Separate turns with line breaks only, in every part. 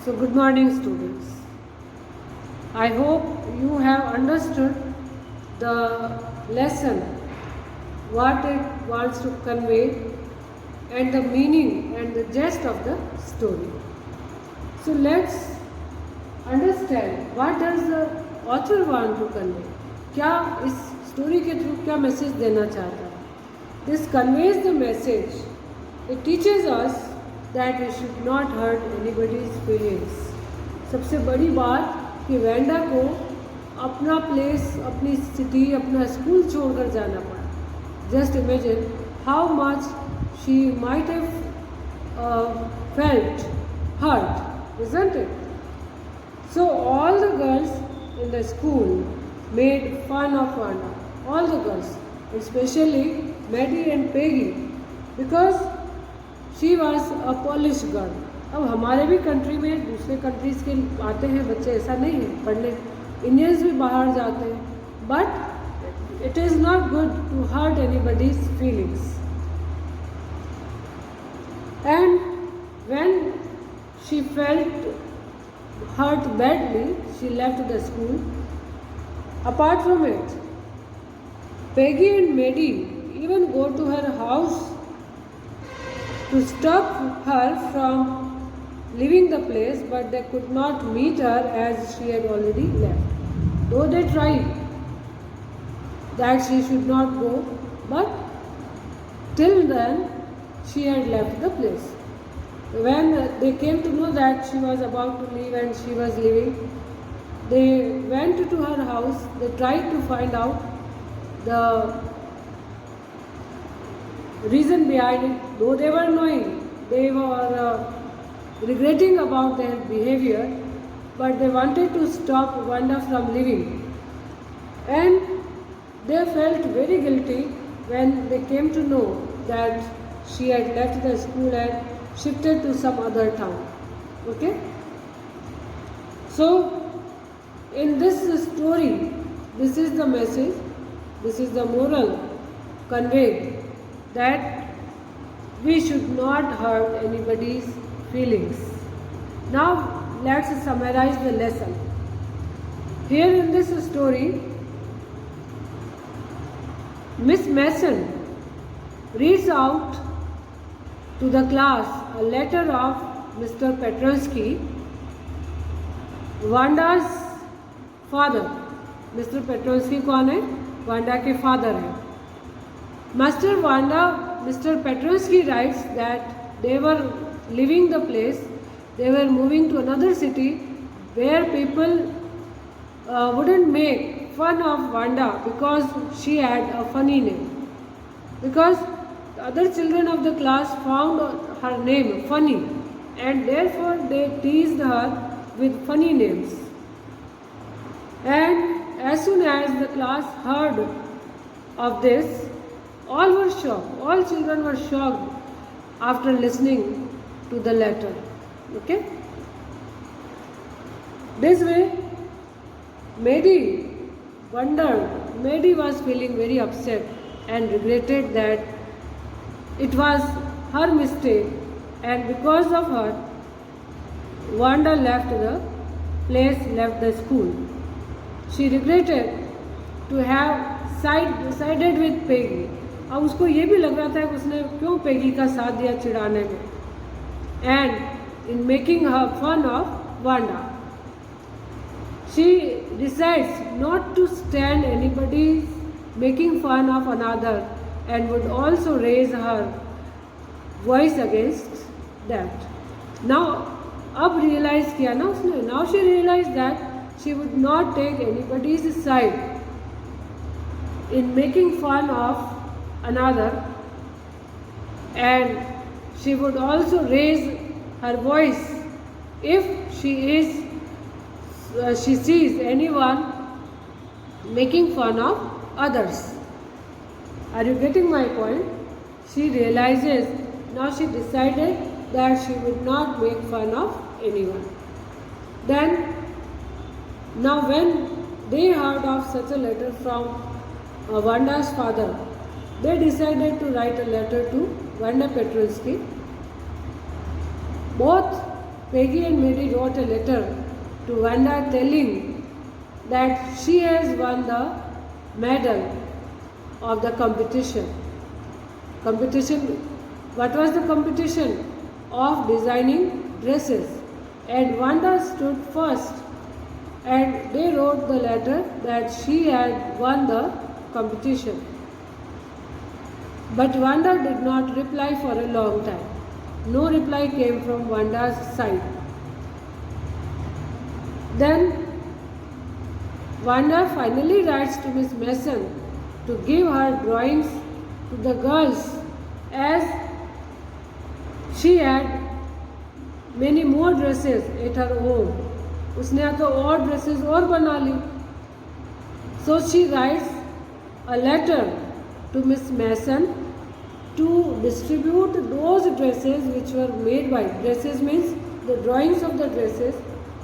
So good morning students. I hope you have understood the lesson, what it wants to convey and the meaning and the gist of the story. So let's understand what does the author want to convey. क्या इस story के through क्या message देना चाहता है? This conveys the message. It teaches us that we should not hurt anybody's feelings. सबसे बड़ी बात कि वेंडा को अपना प्लेस, अपनी सिटी, अपना स्कूल छोड़कर जाना पड़ा. Just imagine how much she might have felt hurt, isn't it? So all the girls in the school made fun of Wanda. All the girls, especially Maddie and Peggy, because she was a Polish girl. अब हमारे भी country में दूसरे countries के आते हैं बच्चे, ऐसा नहीं है पढ़ने, इंडियंस भी बाहर जाते हैं, but it is not good to hurt anybody's feelings. And when she felt hurt badly, she left the school. Apart from it, Peggy and Maddie even go to her house to stop her from leaving the place, but they could not meet her as she had already left. Though they tried that she should not go, but till then she had left the place. When they came to know that she was about to leave and she was leaving, they went to her house. They tried to find out the reason behind it. Though they were knowing, they were regretting about their behavior, but they wanted to stop Wanda from leaving. And they felt very guilty when they came to know that she had left the school and shifted to some other town. Okay? So, in this story, this is the message, this is the moral conveyed, that we should not hurt anybody's feelings. Now, let's summarize the lesson. Here in this story, Miss Mason reads out to the class a letter of Mr. Petronsky, Wanda's father. Mr. Petronsky कौन है? Wanda के father हैं. Mr. Petronsky writes that they were leaving the place, they were moving to another city where people wouldn't make fun of Wanda because she had a funny name. Because the other children of the class found her name funny and therefore they teased her with funny names. And as soon as the class heard of this, all were shocked. All children were shocked after listening to the letter. Okay? This way, Maddie wondered. Maddie was feeling very upset and regretted that it was her mistake, and because of her, Wanda left the place, left the school. She regretted to have sided with Peggy. अब उसको ये भी लग रहा था कि उसने क्यों पेगी का साथ दिया चिढ़ाने में, and in making her fun of Wanda. She decides not to stand anybody making fun of another and would also raise her voice against that. Now, अब realize किया ना उसने. Now she realized that she would not take anybody's side in making fun of another, and she would also raise her voice if she sees anyone making fun of others. Are you getting my point? She realizes, now she decided that she would not make fun of anyone. Then, now when they heard of such a letter from Wanda's father, they decided to write a letter to Wanda Petronsky. Both Peggy and Maddie wrote a letter to Wanda telling that she has won the medal of the competition. What was the competition? Of designing dresses. And Wanda stood first, and they wrote the letter that she had won the competition. But Wanda did not reply for a long time. No reply came from Wanda's side. Then Wanda finally writes to Miss Mason to give her drawings to the girls, as she had many more dresses at her home. उसने तो और dresses और बना ली. So she writes a letter to Miss Mason to distribute those dresses which were made by, dresses means the drawings of the dresses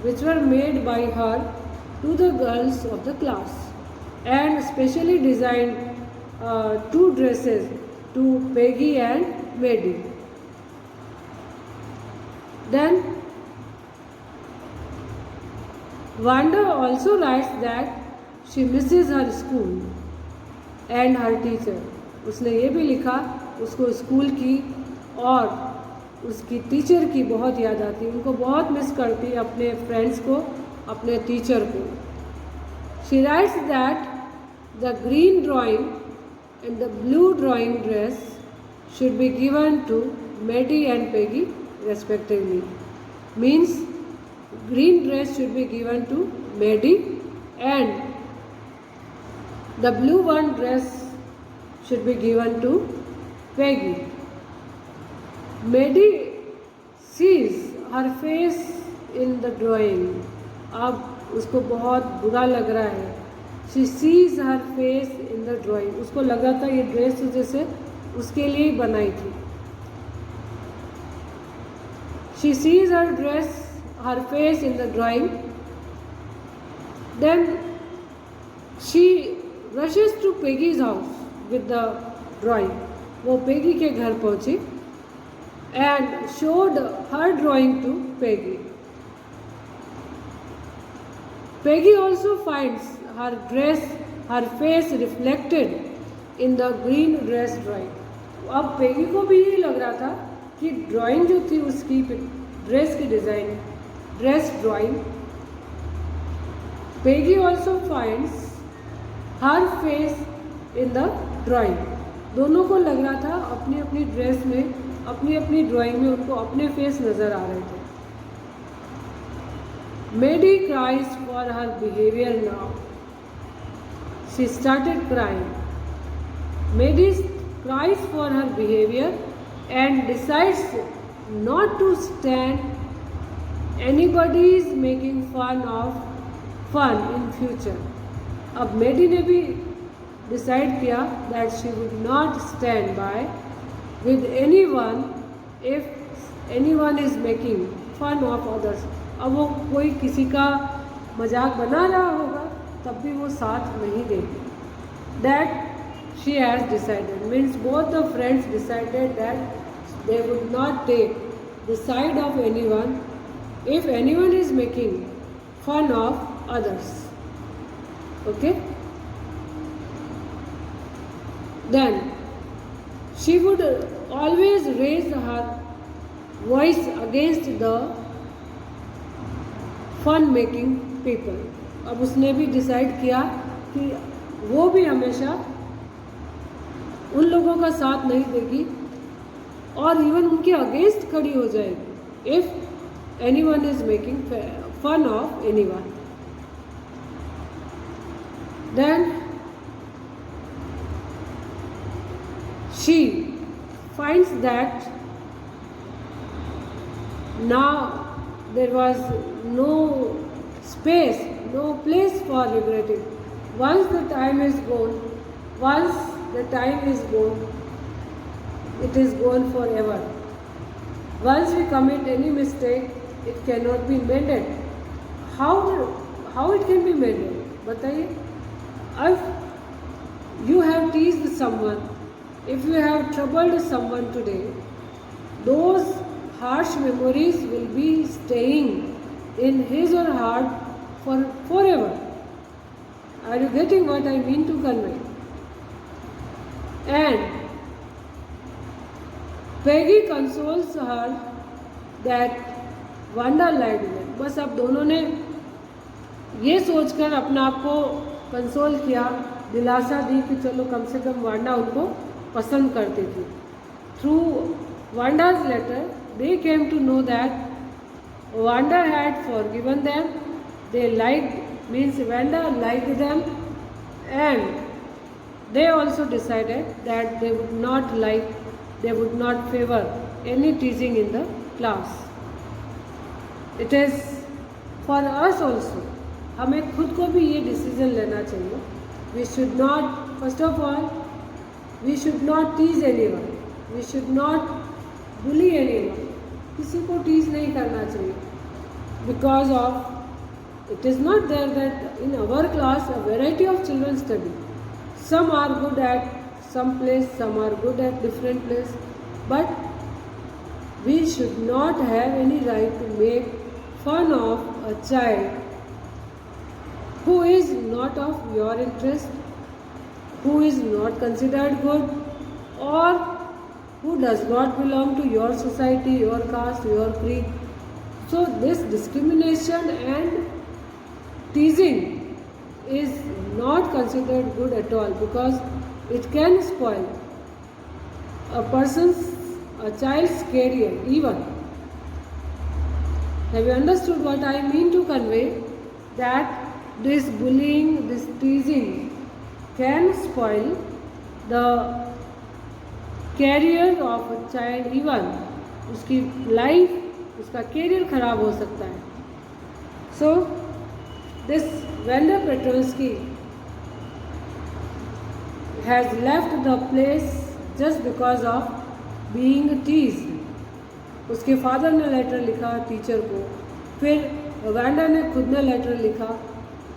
which were made by her, to the girls of the class, and specially designed 2 dresses to Peggy and Maddie. Then Wanda also writes that she misses her school and her teacher. उसने ये भी लिखा उसको school की और उसकी teacher की बहुत याद आती, उनको बहुत मिस करती अपने फ्रेंड्स को, अपने टीचर को. She writes that the green drawing and the blue drawing dress should be given to Maddie and Peggy respectively. Means green dress should be given to Maddie and the blue one dress should be given to Peggy. Maddie sees her face in the drawing. अब उसको बहुत बुरा लग रहा है. She sees her face in the drawing. उसको लगा था ये ड्रेस जैसे उसके लिए ही बनाई थी. She sees her face in the drawing. Then she rushes to Peggy's house with the drawing. वो Peggy के घर पहुंची and showed her drawing to Peggy. Peggy also finds her face reflected in the green dress drawing. अब Peggy को भी यही लग रहा था कि ड्राइंग जो थी उसकी ड्रेस की design, dress drawing, Peggy also finds her face in the drawing. दोनों को लग रहा था अपनी अपनी ड्रेस में, अपनी अपनी ड्राइंग में उनको अपने फेस नज़र आ रहे थे. Maddie cries for her behavior now. She started crying. Maddie cries for her behavior and decides not to stand anybody's making fun in future. अब Maddie ने भी डिसाइड किया that she would not stand by with anyone if anyone is making fun of others. अब वो कोई किसी का मजाक बना रहा होगा तब भी वो साथ नहीं देगी. That she has decided, means both the friends decided that they would not take the side of anyone if anyone is making fun of others. Okay? Then she would always raise her voice against the fun making people. अब उसने भी decide किया कि वो भी हमेशा उन लोगों का साथ नहीं देगी और इवन उनके अगेंस्ट खड़ी हो जाएगी if anyone is making fun of anyone. Then she finds that now there was no space, no place for regretting. Once the time is gone, it is gone forever. Once we commit any mistake, it cannot be mended. How it can be mended? बताइए. If you have teased someone, if you have troubled someone today, those harsh memories will be staying in his or her heart forever. Are you getting what I mean to convey? And Peggy consoles her that Wanda lied with him. बस अब दोनों ने ये सोचकर अपना आप को console किया, दिलासा दी कि चलो कम से कम वांडा उनको पसंद करती थी. Through Wanda's letter, they came to know that Wanda had forgiven them. They liked, means Wanda liked them, and they also decided that they would not favor any teasing in the class. It is for us also. हमें खुद को भी ये decision लेना चाहिए. We should not, first of all, we should not tease anyone. We should not bully anyone. किसी को tease नहीं करना चाहिए. Because of, it is not there that in our class a variety of children study. Some are good at some place, some are good at different place. But we should not have any right to make fun of a child who is not of your interest, who is not considered good, or who does not belong to your society, your caste, your creed. So this discrimination and teasing is not considered good at all, because it can spoil a child's career even. Have you understood what I mean to convey? That this bullying, this teasing can spoil the career of a child even. उसकी life, उसका career खराब हो सकता है. So this Wanda Petronsky has left the place just because of being teased. उसके father ने letter लिखा teacher को, फिर वांडा ने खुद ने लेटर लिखा.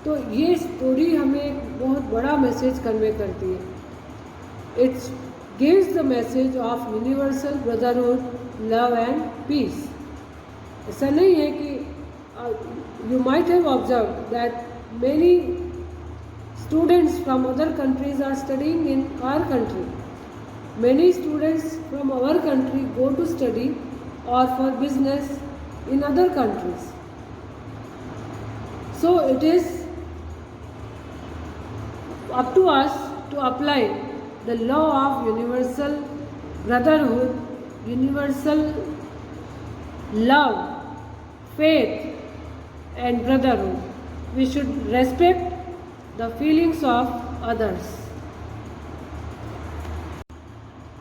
तो ये स्टोरी हमें एक बहुत बड़ा मैसेज कन्वे करती है. It's gives the message of universal brotherhood, love and peace. ऐसा नहीं है कि you might have observed that many students from other countries are studying in our country. Many students from our country go to study or for business in other countries. So it is up to us to apply the law of universal brotherhood, universal love, faith and brotherhood. We should respect the feelings of others.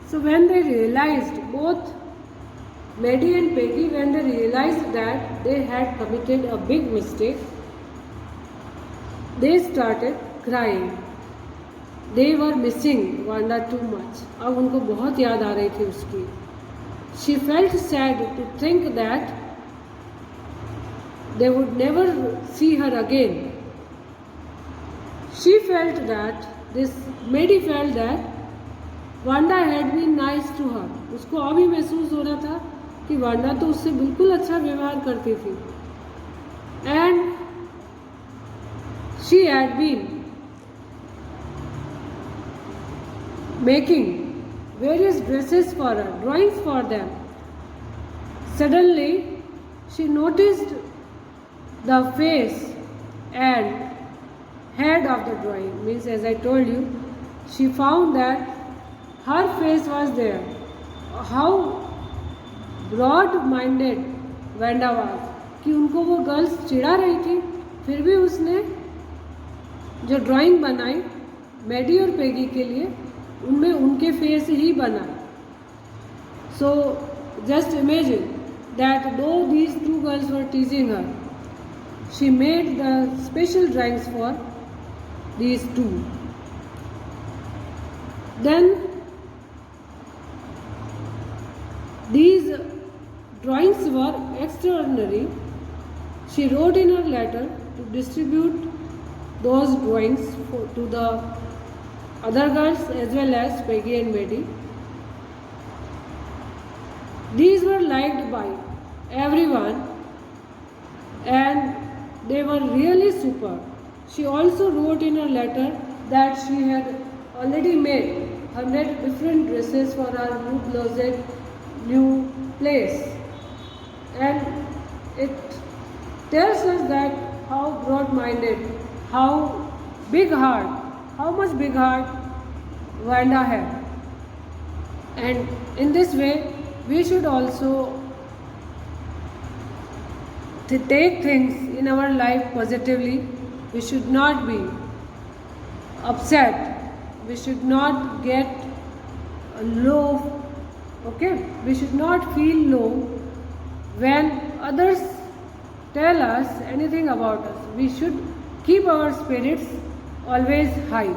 So when they realized, both Maddie and Peggy, when they realized that they had committed a big mistake, they started crying. They were missing Wanda too much. अब उनको बहुत याद आ रही थी उसकी. She felt sad to think that they would never see her again. She felt that, Maddie felt that Wanda had been nice to her. उसको अभी महसूस हो रहा था कि वांडा तो उससे बिल्कुल अच्छा व्यवहार करती थी. And she had been making various dresses for her, drawings for them. Suddenly, she noticed the face and head of the drawing. Means, as I told you, she found that her face was there. How broad-minded Wanda was, कि उनको वो girls चिढ़ा रही थी, फिर भी उसने जो drawing बनाई मैडी और पेगी के लिए, उनमें उनके फेस ही बना. So just imagine that though these two girls were teasing her, she made the special drawings for these two. Then these drawings were extraordinary. She wrote in her letter to distribute those drawings to the other girls as well as Peggy and Maddie. These were liked by everyone and they were really super. She also wrote in her letter that she had already made 100 different dresses for her new closet, new place. And it tells us that how broad-minded, how big heart, how much big heart Vanda had. And in this way, we should also to take things in our life positively. We should not be upset. We should not get low. Okay? We should not feel low when others tell us anything about us. We should keep our spirits always high.